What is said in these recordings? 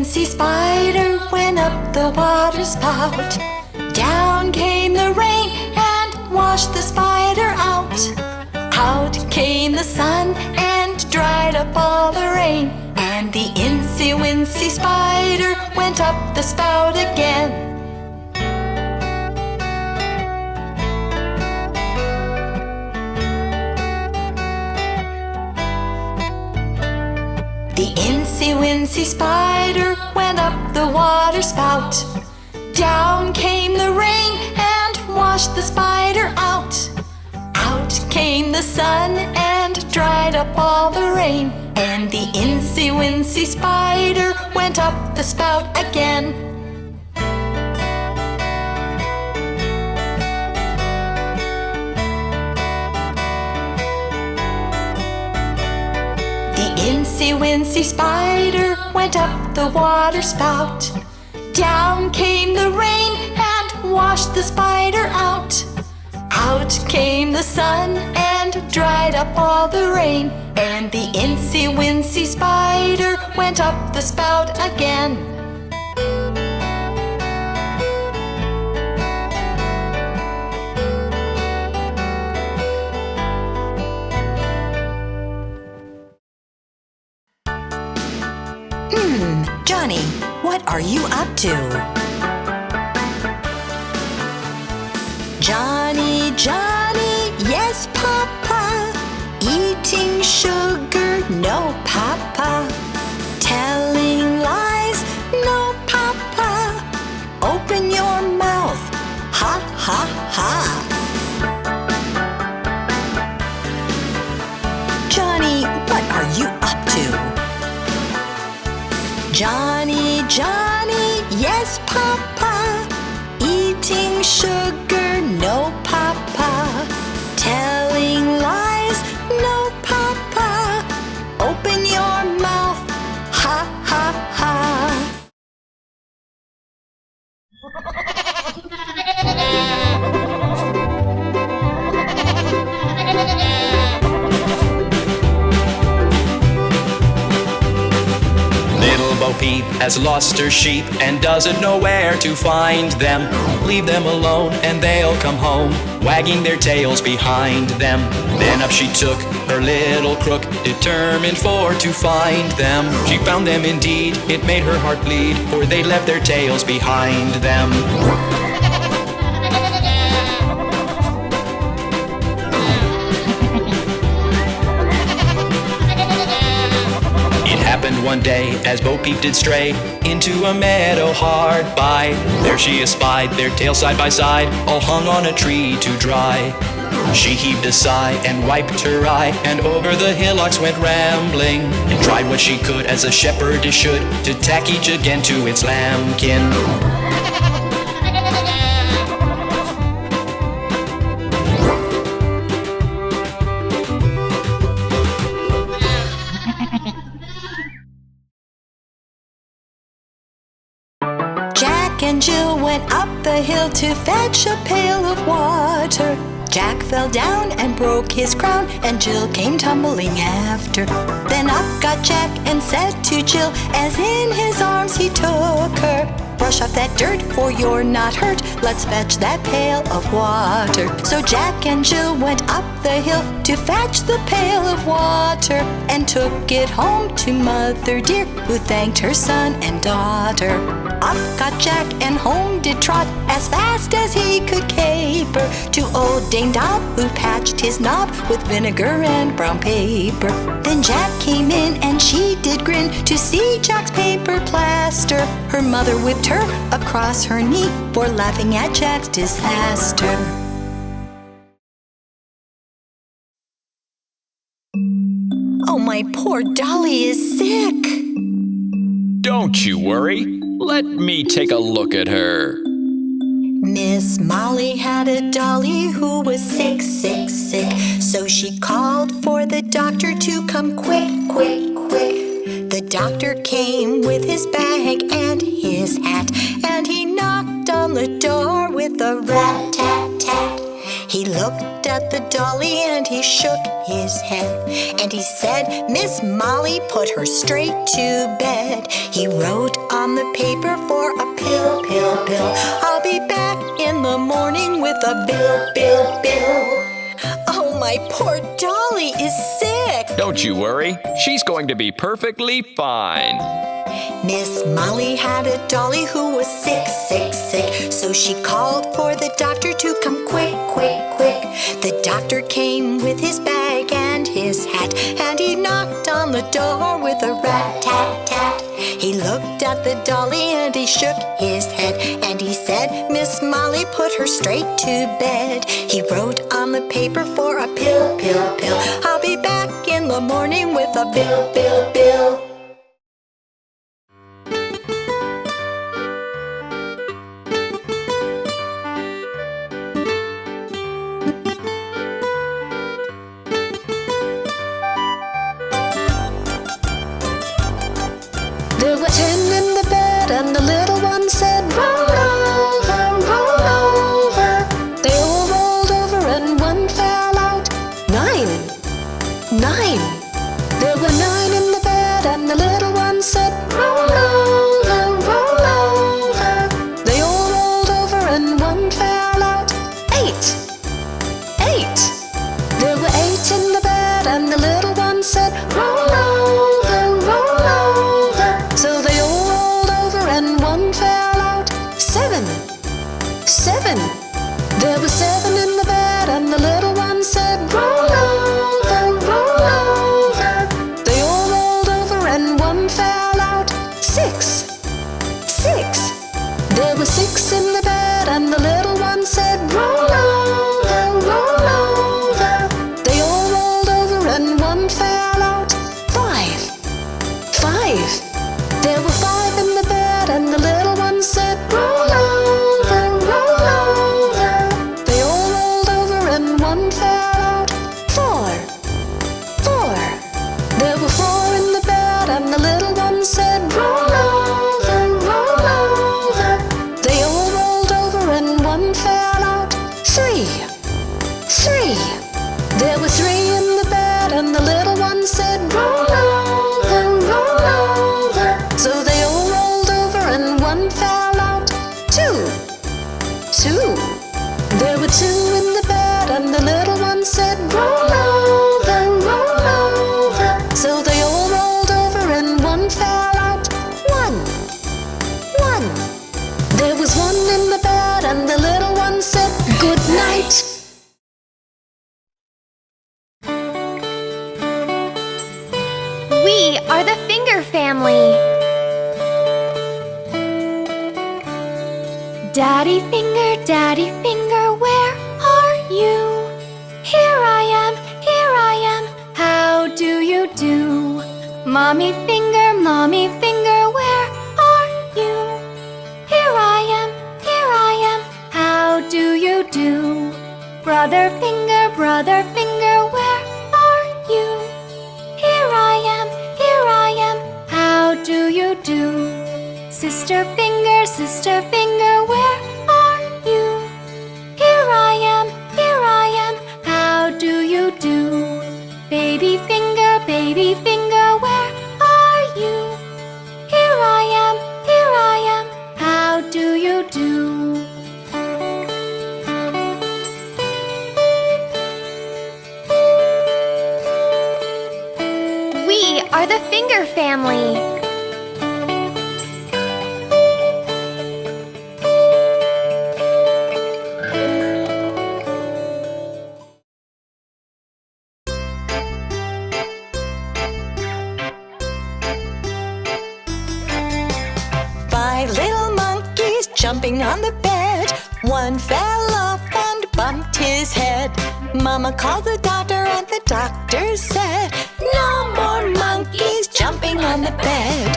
Wincy Spider went up the water spout. Down came the rain and washed the spider out. Out came the sun and dried up all the rain. And the Incy Wincy Spider went up the spout again. The Incy Wincy Spider went up the water spout. Down came the rain and washed the spider out. Out came the sun and dried up all the rain. And the Incy Wincy Spider went up the spout again. The Incy Wincy Spider went up the water spout. Down came the rain and washed the spider out. Out came the sun and dried up all the rain. And the Incy Wincy Spider went up the spout again. Johnny, what are you up to? Johnny, Johnny, yes, Papa. Eating sugar, no, Papa. Telling lies, no, Papa. Open your mouth, ha, ha, ha. Johnny, what are you up to? Johnny, Johnny, yes, Papa. Eating sugar, no, Papa. Telling lies, no, Papa. Open your mouth, ha, ha, ha. Bo Peep has lost her sheep and doesn't know where to find them. Leave them alone and they'll come home, wagging their tails behind them. Then up she took her little crook, determined for to find them. She found them indeed, it made her heart bleed, for they left their tails behind them. Happened one day as Bo Peep did stray into a meadow hard by. There she espied their tails side by side, all hung on a tree to dry. She heaved a sigh and wiped her eye, and over the hillocks went rambling, and tried what she could as a shepherdess should, to tack each again to its lambkin. Jack and Jill went up the hill to fetch a pail of water. Jack fell down and broke his crown, and Jill came tumbling after. Then up got Jack and said to Jill, as in his arms he took her, brush off that dirt, for you're not hurt. Let's fetch that pail of water. So Jack and Jill went up the hill to fetch the pail of water, and took it home to Mother dear, who thanked her son and daughter. Up got Jack and home did trot, as fast as he could caper, to old Dame Dob, who patched his knob with vinegar and brown paper. Then Jack came in and she did grin to see Jack's paper plaster. Her mother whipped her across her knee for laughing at Jack's disaster. Oh, my poor Dolly is sick. Don't you worry. Let me take a look at her. Miss Molly had a dolly who was sick, sick, sick. So she called for the doctor to come quick, quick, quick. The doctor came with his bag and his hat, and he knocked on the door with a rat-tat-tat. He looked at the dolly and he shook his head. And he said, Miss Molly, put her straight to bed. He wrote on the paper for a pill, pill, pill. I'll be back in the morning with a bill, bill, bill. Oh, my poor dolly is sick. Don't you worry. She's going to be perfectly fine. Miss Molly had a dolly who was sick, sick, sick. So she called for the doctor to come quick, quick, quick. The doctor came with his bag and his hat, and he knocked on the door with a rat-tat-tat. He looked at the dolly and he shook his head, and he said, Miss Molly, put her straight to bed. He wrote on the paper for a pill, pill, pill. I'll be back in the morning with a bill, bill, bill. There were 10 in the bed, and the little one said, roll over, roll over. They all rolled over, and one fell out. 9, 9. There were 9 in the bed, and the little one said, roll over, roll over. They all rolled over, and one fell out. 8, 8. There were 8 in the bed, and the little one said, roll over, roll over. So they all rolled over and one fell out. 7, 7. There were 7 in the bed and the little one said, roll over, roll over. They all rolled over and one fell out. 6, 6. There were 6 in the bed and the little one said, roll over, roll over. They all rolled over and one fell out. 5, 5. There were 5 in the bed and the little one said, roll over, roll over. They all rolled over and one fell out. 4, 4. There were 4 in the bed and the little one said, roll over, roll over. They all rolled over and one fell out. 3, 3. There were 3 in the bed and the little one said, roll over, roll over. So they all rolled over and one fell out. 2, 2. There were 2 in the bed and the little one said, roll over, roll over. So they all rolled over and one fell out. 1, 1. There was 1 in the bed and the little one said, good night. We are the Finger Family. Daddy Finger, where are you? Here I am, how do you do? Mommy Finger, where are you? Here I am, how do you do? Brother Finger, where are you? Here I am, how do you do? Sister Finger, where are you? Here I am, how do you do? Baby Finger, where are you? Here I am, how do you do? We are the Finger Family. Jumping on the bed, one fell off and bumped his head. Mama called the doctor and the doctor said, no more monkeys jumping on the bed.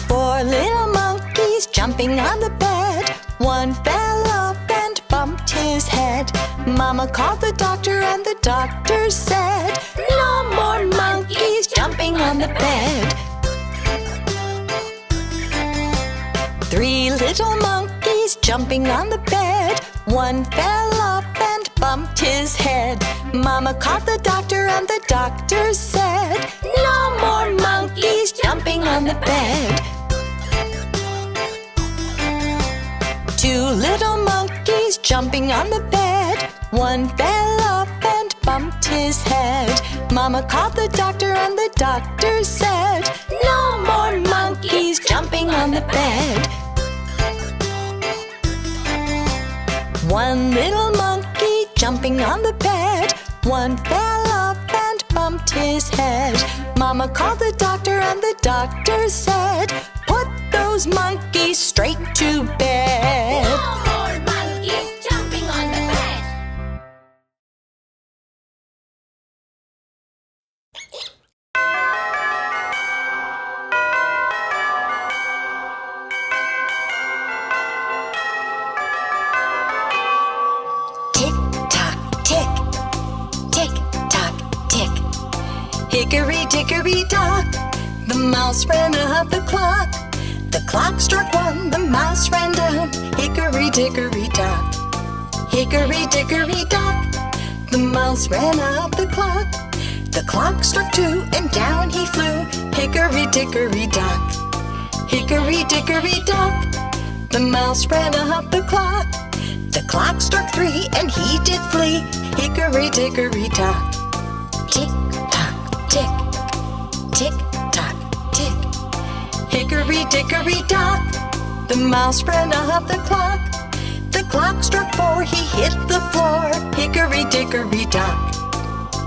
4 little monkeys jumping on the bed, one fell off and bumped his head. Mama called the doctor and the doctor said, no more monkeys jumping on the bed. 3 little monkeys jumping on the bed. One fell off and bumped his head. Mama called the doctor and the doctor said, "No more monkeys jumping on the bed." Two little monkeys jumping on the bed. One fell off and bumped his head. Mama called the doctor and the doctor said, "No more monkeys jumping on the bed." One little monkey jumping on the bed. One fell off and bumped his head. Mama called the doctor and the doctor said, "Put those monkeys straight to bed." No more monkeys jumping on the bed. Tick-tock, tick, tick-tock, tick. Hickory-dickory-dock, the mouse ran up the clock. The clock struck one, the mouse ran down. Hickory-dickory-dock, hickory-dickory-dock, the mouse ran up the clock. The clock struck two, and down he flew. Hickory-dickory-dock, hickory-dickory-dock, the mouse ran up the clock. The clock struck three, and he did flee. Hickory-dickory-dock. Tick-tock, tick, tick-tock, tick. Hickory-dickory-dock, the mouse ran up the clock. The clock struck four, he hit the floor. Hickory-dickory-dock,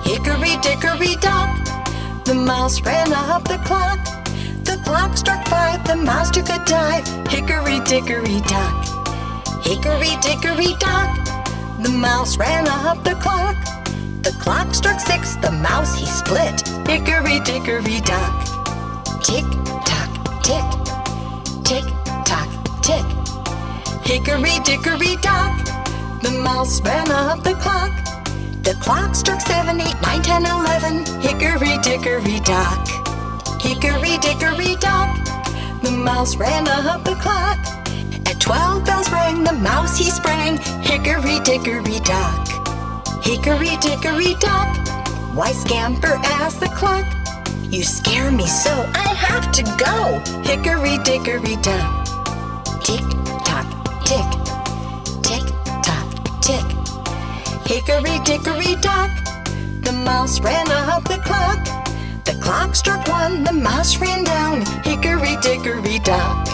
hickory-dickory-dock, the mouse ran up the clock. The clock struck five, the mouse took a dive. Hickory-dickory-dock, hickory-dickory-dock, the mouse ran up the clock. The clock struck six, the mouse he split. Hickory-dickory-dock. Tick-tock, tick, tick-tock, tick. Hickory-dickory-dock, the mouse ran up the clock. The clock struck 7, 8, 9, 10, 11. Hickory-dickory-dock, hickory-dickory-dock, the mouse ran up the clock. At 12 bells rang, the mouse he sprang. Hickory-dickory-dock, hickory-dickory-dock, why scamper asked the clock? You scare me so, I have to go. Hickory-dickory-dock. Tick-tock, tick, tick-tock, tick. Hickory-dickory-dock, the mouse ran up the clock. The clock struck one, the mouse ran down. Hickory-dickory-dock,